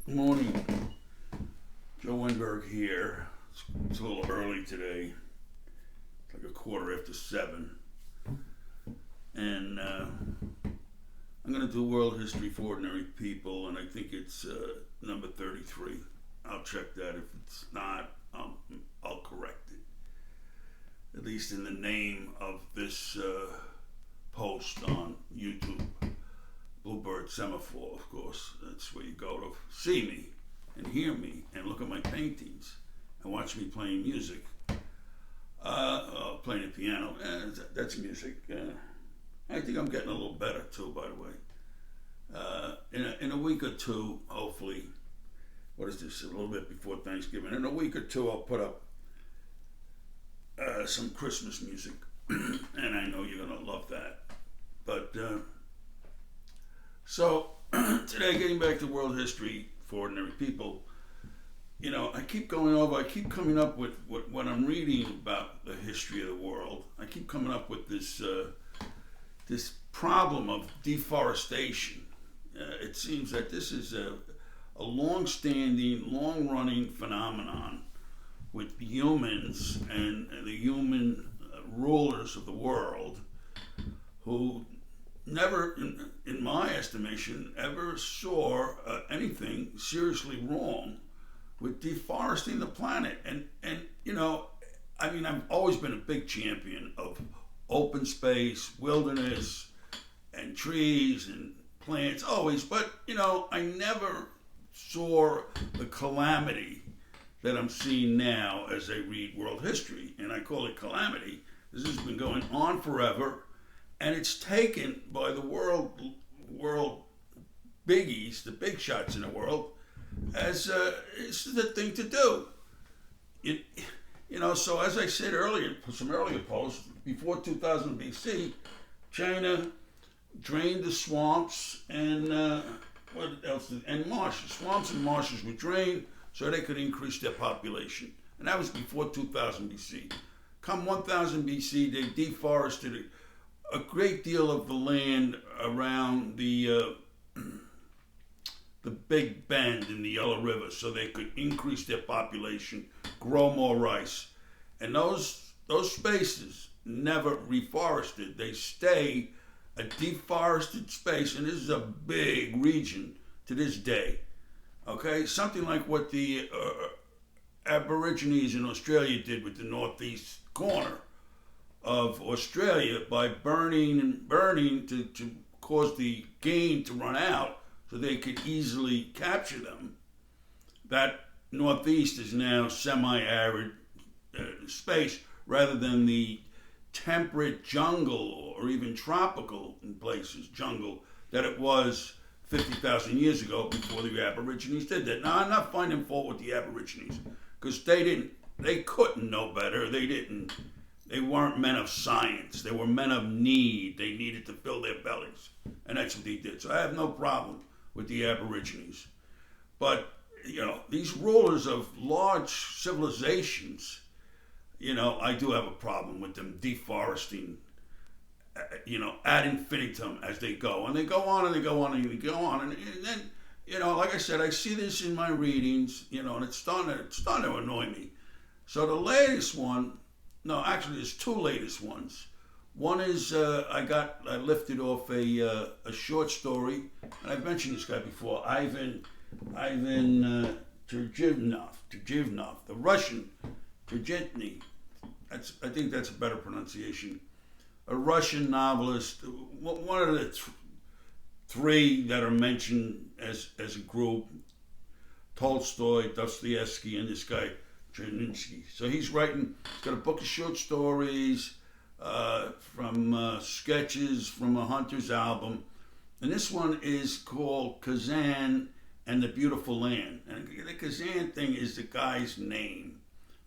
Good morning. Joe Wenberg here. It's a little early today. It's like a quarter after 7. And I'm going to do World History for Ordinary People, and I think it's number 33. I'll check that. If it's not, I'll correct it. At least in the name of this post on YouTube. Bluebird Semaphore, of course. That's where you go to see me and hear me and look at my paintings and watch me playing music. Playing the piano. That's music. I think I'm getting a little better too, by the way. In a week or two, hopefully, what is this, a little bit before Thanksgiving, in a week or two I'll put up some Christmas music. And I know you're going to love that. But so today, getting back to world history for ordinary people, I keep coming up with what I'm reading about the history of the world. I keep coming up with this problem of deforestation. It seems that this is a long-standing, long-running phenomenon with humans and the human rulers of the world who never, in my estimation, ever saw anything seriously wrong with deforesting the planet. And I've always been a big champion of open space, wilderness, and trees and plants, always. But, I never saw the calamity that I'm seeing now as I read world history. And I call it calamity. This has been going on forever. And it's taken by the world biggies, the big shots in the world, as it's the thing to do. So as I said earlier, some earlier posts, before 2000 BC, China drained the swamps and what else? And marshes. Swamps and marshes were drained so they could increase their population. And that was before 2000 BC. Come 1000 BC, they deforested a great deal of the land around the Big Bend in the Yellow River so they could increase their population, grow more rice. And those spaces never reforested. They stay a deforested space, and this is a big region to this day. Okay? Something like what the Aborigines in Australia did with the northeast corner of Australia by burning to cause the game to run out so they could easily capture them. That northeast is now semi-arid space rather than the temperate jungle or even tropical in places jungle that it was 50,000 years ago before the Aborigines did that. Now, I'm not finding fault with the Aborigines because they couldn't know better. They weren't men of science. They were men of need. They needed to fill their bellies. And that's what they did. So I have no problem with the Aborigines. But, these rulers of large civilizations, I do have a problem with them deforesting, ad infinitum as they go. And they go on and they go on and they go on. And then, like I said, I see this in my readings, and it's starting to annoy me. So the latest one, no, actually, there's two latest ones. One is I lifted off a short story, and I've mentioned this guy before, Ivan Turgenev, the Russian Turgenev. I think that's a better pronunciation. A Russian novelist, one of the three that are mentioned as a group: Tolstoy, Dostoevsky, and this guy Cherninsky. So he's got a book of short stories from sketches from a Hunter's album. And this one is called Kazan and the Beautiful Land. And the Kazan thing is the guy's name,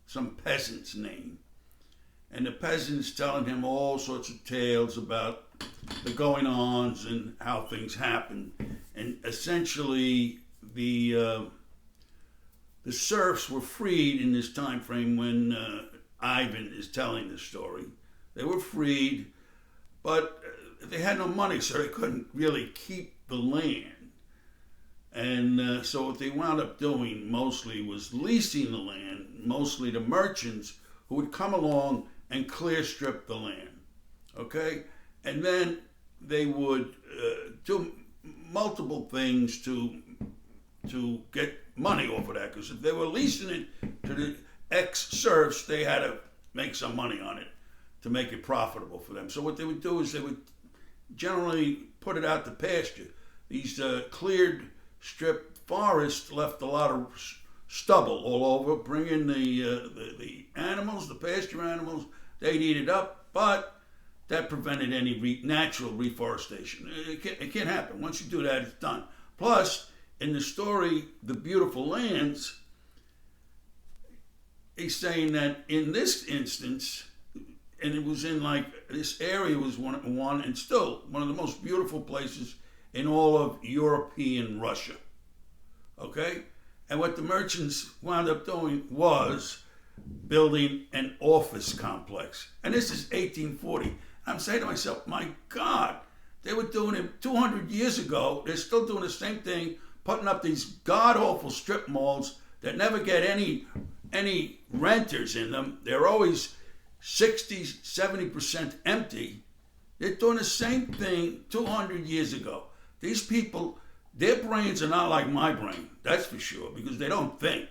some peasant's name. And the peasant's telling him all sorts of tales about the going-ons and how things happen. And essentially, the serfs were freed in this time frame when Ivan is telling the story. They were freed, but they had no money, so they couldn't really keep the land. And so what they wound up doing mostly was leasing the land, mostly to merchants who would come along and clear strip the land. Okay? And then they would do multiple things to get money off of that. Because if they were leasing it to the ex-serfs, they had to make some money on it to make it profitable for them. So what they would do is they would generally put it out to pasture. These cleared strip forests left a lot of stubble all over, bring in the animals, the pasture animals, they'd eat it up, but that prevented any natural reforestation. It can't happen. Once you do that, it's done. Plus, in the story, The Beautiful Lands, he's saying that in this instance, and it was in like, this area was one and still one of the most beautiful places in all of European Russia. Okay? And what the merchants wound up doing was building an office complex. And this is 1840. I'm saying to myself, my God, they were doing it 200 years ago. They're still doing the same thing, putting up these god-awful strip malls that never get any renters in them. They're always 60, 70% empty. They're doing the same thing 200 years ago. These people, their brains are not like my brain, that's for sure, because they don't think.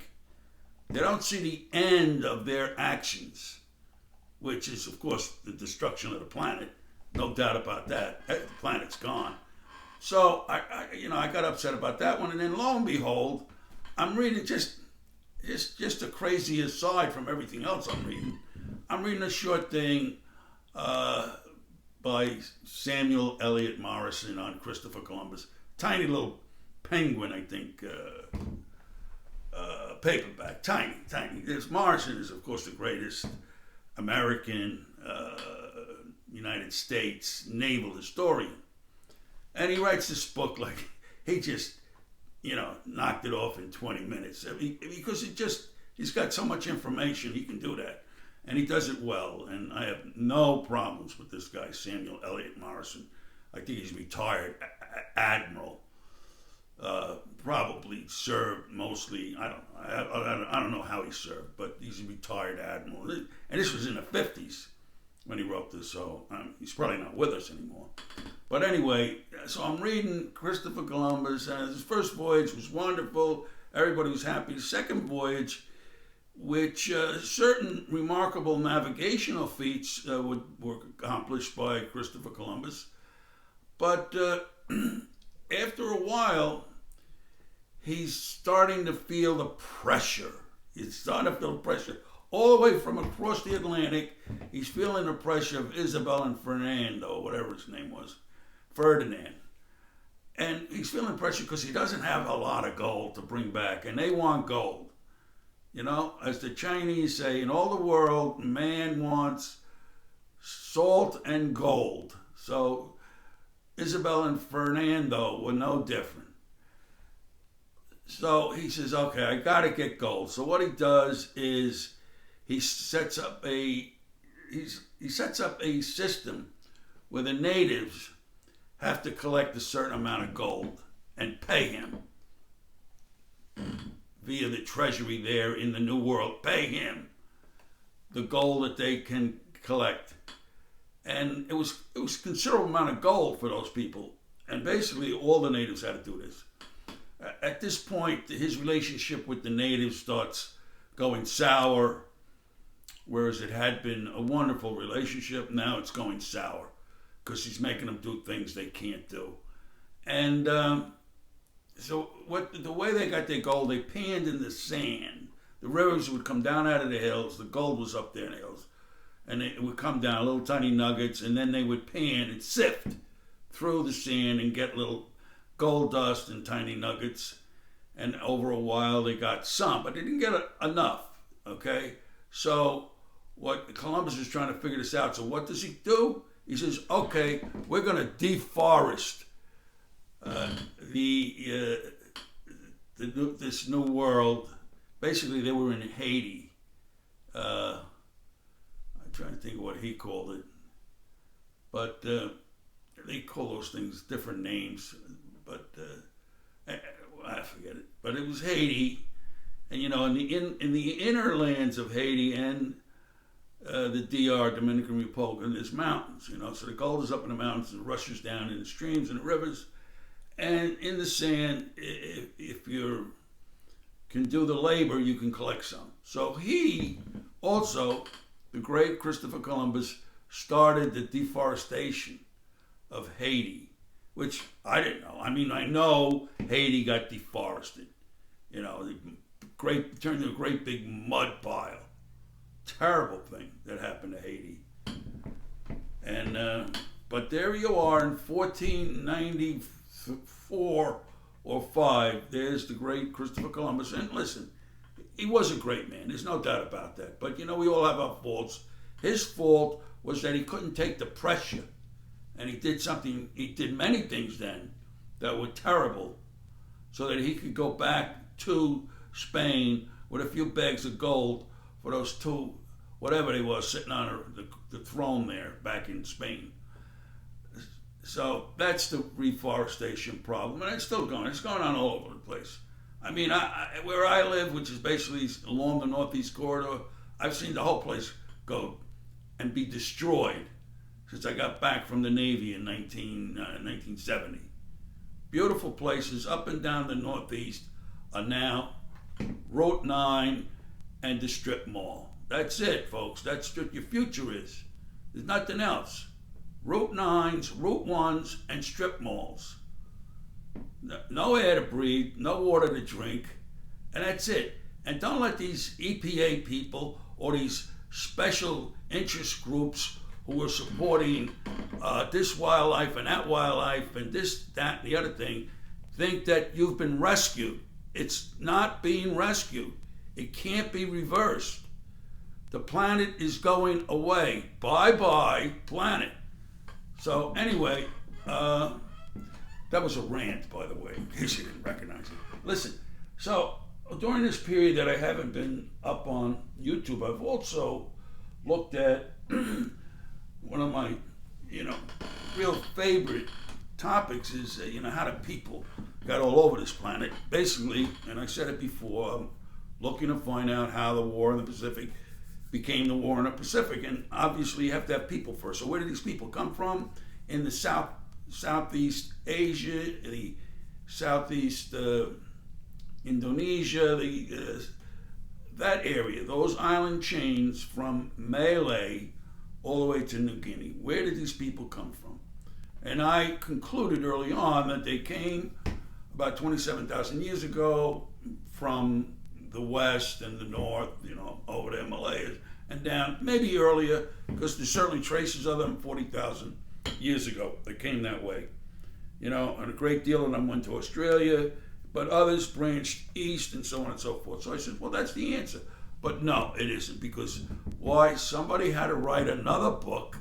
They don't see the end of their actions, which is, of course, the destruction of the planet. No doubt about that. The planet's gone. So I got upset about that one, and then lo and behold, I'm reading just a crazy aside from everything else I'm reading. I'm reading a short thing by Samuel Eliot Morison on Christopher Columbus. Tiny little penguin, I think, paperback. Tiny. Morison is, of course, the greatest American, United States naval historian. And he writes this book like he just, knocked it off in 20 minutes. Because he's got so much information, he can do that. And he does it well. And I have no problems with this guy, Samuel Eliot Morison. I think he's retired admiral. Probably served mostly, I don't know how he served, but he's a retired admiral. And this was in the 50s when he wrote this, so he's probably not with us anymore. But anyway, so I'm reading Christopher Columbus, and his first voyage was wonderful. Everybody was happy. The second voyage, which certain remarkable navigational feats were accomplished by Christopher Columbus. But after a while, he's starting to feel the pressure. He's starting to feel the pressure. All the way from across the Atlantic, he's feeling the pressure of Isabel and Fernando, whatever his name was, Ferdinand. And he's feeling pressure because he doesn't have a lot of gold to bring back, and they want gold. As the Chinese say, in all the world, man wants salt and gold. So Isabel and Fernando were no different. So he says, okay, I got to get gold. So what he does is he sets up a system where the natives have to collect a certain amount of gold and pay him via the treasury there in the New World. Pay him the gold that they can collect. And it was a considerable amount of gold for those people. And basically all the natives had to do this. At this point, his relationship with the natives starts going sour, whereas it had been a wonderful relationship. Now it's going sour because he's making them do things they can't do. And so the way they got their gold, they panned in the sand. The rivers would come down out of the hills. The gold was up there in the hills. And it would come down, little tiny nuggets, and then they would pan and sift through the sand and get little gold dust and tiny nuggets. And over a while they got some, but they didn't get enough, okay? So what Columbus is trying to figure this out. So what does he do? He says, okay, we're going to deforest this new world. Basically, they were in Haiti. I'm trying to think of what he called it. But they call those things different names. But I forget it, but it was Haiti, and in the inner lands of Haiti and the DR, Dominican Republic, and there's mountains, so the gold is up in the mountains and rushes down in the streams and the rivers, and in the sand, if you can do the labor, you can collect some. So he also, the great Christopher Columbus, started the deforestation of Haiti, which I didn't know. I mean, I know Haiti got deforested. Turned into a great big mud pile. Terrible thing that happened to Haiti. And but there you are in 1494 or 5. There's the great Christopher Columbus. And listen, he was a great man. There's no doubt about that. But we all have our faults. His fault was that he couldn't take the pressure. And he did many things then that were terrible so that he could go back to Spain with a few bags of gold for those two, whatever they were, sitting on the throne there back in Spain. So that's the reforestation problem, and it's still going. It's going on all over the place. I mean, where I live, which is basically along the Northeast Corridor, I've seen the whole place go and be destroyed since I got back from the Navy in 1970. Beautiful places up and down the Northeast are now Route 9 and the Strip Mall. That's it, folks. That's what your future is. There's nothing else. Route 9s, Route 1s, and strip malls. No air to breathe, no water to drink, and that's it. And don't let these EPA people or these special interest groups who are supporting this wildlife and that wildlife and this, that, and the other thing think that you've been rescued. It's not being rescued. It can't be reversed. The planet is going away. Bye-bye, planet. So anyway, that was a rant, by the way, in case you didn't recognize it. Listen, so during this period that I haven't been up on YouTube, I've also looked at one of my, real favorite topics is, how do people got all over this planet. Basically, and I said it before, I'm looking to find out how the war in the Pacific became the war in the Pacific. And obviously you have to have people first. So where did these people come from? In the Southeast Asia, the Southeast Indonesia, that area, those island chains from Malay all the way to New Guinea. Where did these people come from? And I concluded early on that they came about 27,000 years ago from the west and the north, over the Himalayas and down, maybe earlier, because there's certainly traces of them 40,000 years ago. They came that way, and a great deal of them went to Australia, but others branched east and so on and so forth. So I said, well, that's the answer. But no, it isn't, because why? Somebody had to write another book,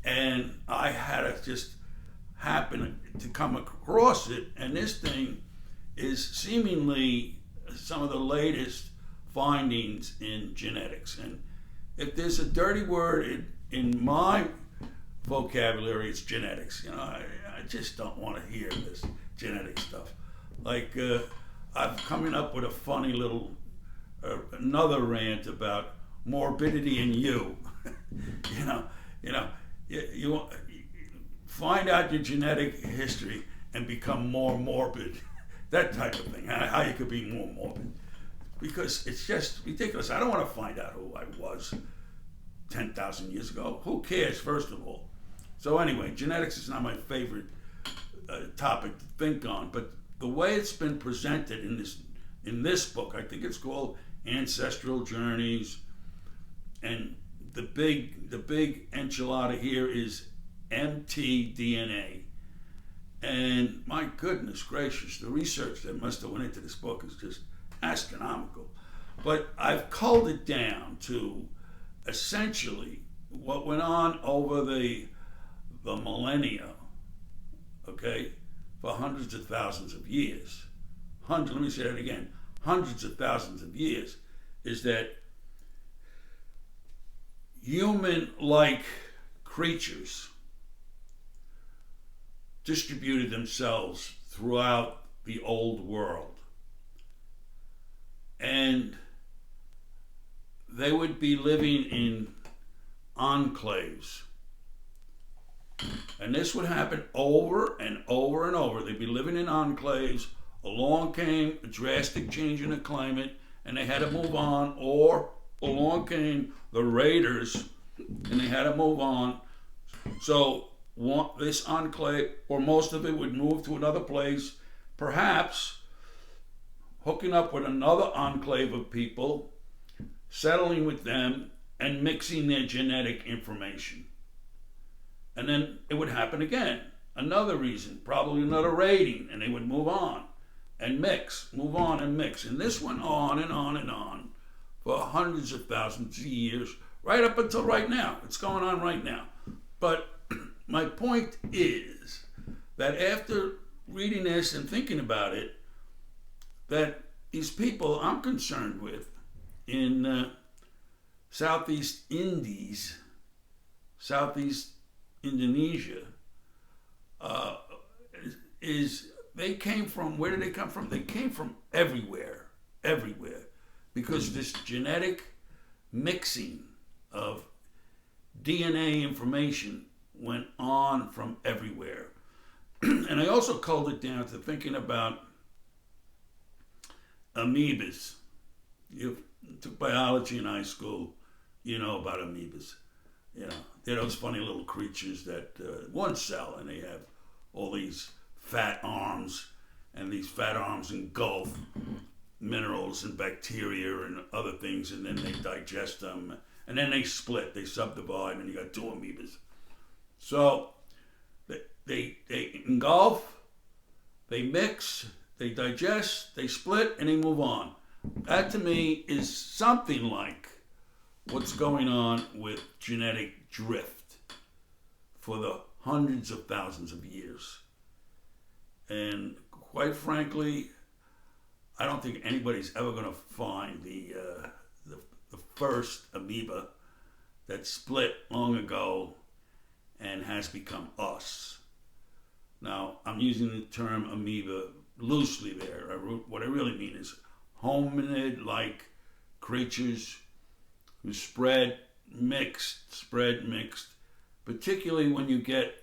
and I had to just happen to come across it, and this thing is seemingly some of the latest findings in genetics. And if there's a dirty word in my vocabulary, it's genetics. I just don't want to hear this genetic stuff. Like, I'm coming up with a funny little, another rant about morbidity in you. You find out your genetic history and become more morbid. That type of thing. How you could be more morbid. Because it's just ridiculous. I don't want to find out who I was 10,000 years ago. Who cares, first of all? So anyway, genetics is not my favorite topic to think on, but the way it's been presented in this book, I think it's called Ancestral Journeys, and the big enchilada here is mtDNA. And my goodness gracious, the research that must have went into this book is just astronomical. But I've culled it down to essentially what went on over the millennia, okay, for hundreds of thousands of years. Let me say that again. Hundreds of thousands of years is that human-like creatures distributed themselves throughout the old world. they would be living in enclaves. And this would happen over and over and over. They'd be living in enclaves. Along came a drastic change in the climate, and they had to move on. Or along came the raiders, and they had to move on. So this enclave, or most of it, would move to another place, perhaps hooking up with another enclave of people, settling with them, and mixing their genetic information. And then it would happen again. Another reason, probably another raiding, and they would move on and mix, move on and mix. And this went on and on and on for hundreds of thousands of years, right up until right now. It's going on right now. But my point is that after reading this and thinking about it, that these people I'm concerned with in Southeast Indies, Southeast Indonesia, they came from, where did they come from? They came from everywhere, because this genetic mixing of DNA information went on from everywhere. And I also culled it down to thinking about amoebas. You took biology in high school, you know about amoebas. You know, they're those funny little creatures that one cell, and they have all these fat arms, and these fat arms engulf minerals and bacteria and other things, and then they digest them, and then they split, they subdivide, and you got two amoebas. So they engulf, they mix, they digest, they split, and they move on. That to me is something like what's going on with genetic drift for the hundreds of thousands of years. And quite frankly, I don't think anybody's ever going to find the first amoeba that split long ago and has become us. Now, I'm using the term amoeba loosely there. What I really mean is hominid-like creatures who spread mixed, particularly when you get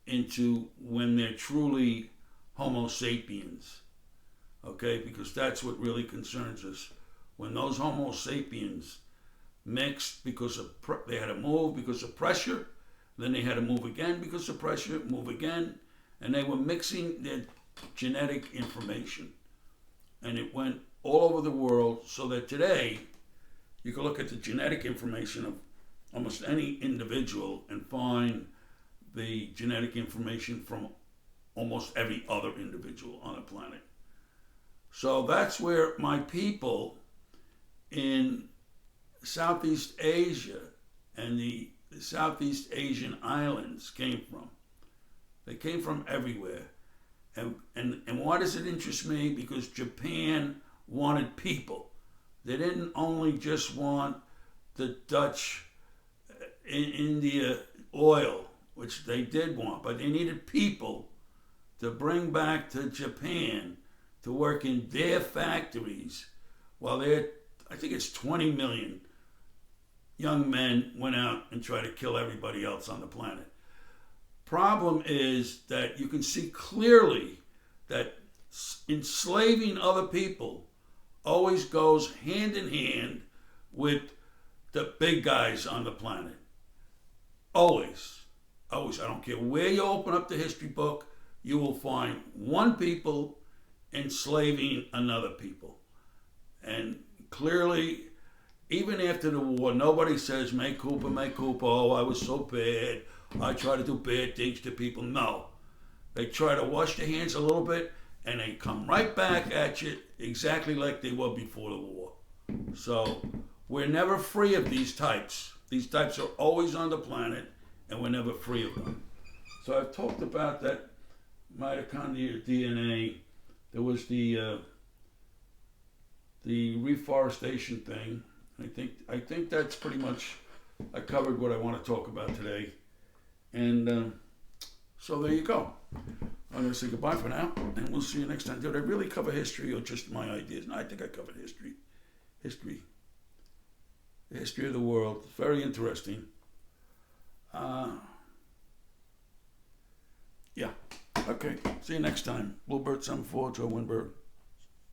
into when they're truly Homo sapiens, okay? Because that's what really concerns us. When those Homo sapiens mixed because of they had to move because of pressure, then they had to move again because of pressure, move again, and they were mixing their genetic information, and it went all over the world, so that today you can look at the genetic information of almost any individual and find the genetic information from almost every other individual on the planet. So that's where my people in Southeast Asia and the Southeast Asian islands came from. They came from everywhere. And why does it interest me? Because Japan wanted people. They didn't only just want the Dutch in India oil, which they did want, but they needed people to bring back to Japan to work in their factories while I think it's 20 million young men went out and tried to kill everybody else on the planet. Problem is that you can see clearly that enslaving other people always goes hand in hand with the big guys on the planet. Always. I don't care where you open up the history book, you will find one people enslaving another people. And clearly, even after the war, nobody says, mea culpa, oh, I was so bad, I try to do bad things to people. No. They try to wash their hands a little bit, and they come right back at you exactly like they were before the war. So we're never free of these types. These types are always on the planet, and we're never free of them. So I've talked about that mitochondrial DNA. There was the reforestation thing. I think that's pretty much, I covered what I want to talk about today. And so there you go. I'm going to say goodbye for now, and we'll see you next time. Did I really cover history or just my ideas? No, I think I covered history. History history of the world. Very interesting. Yeah. Okay. See you next time. Wilbert 74, Joe Winberg.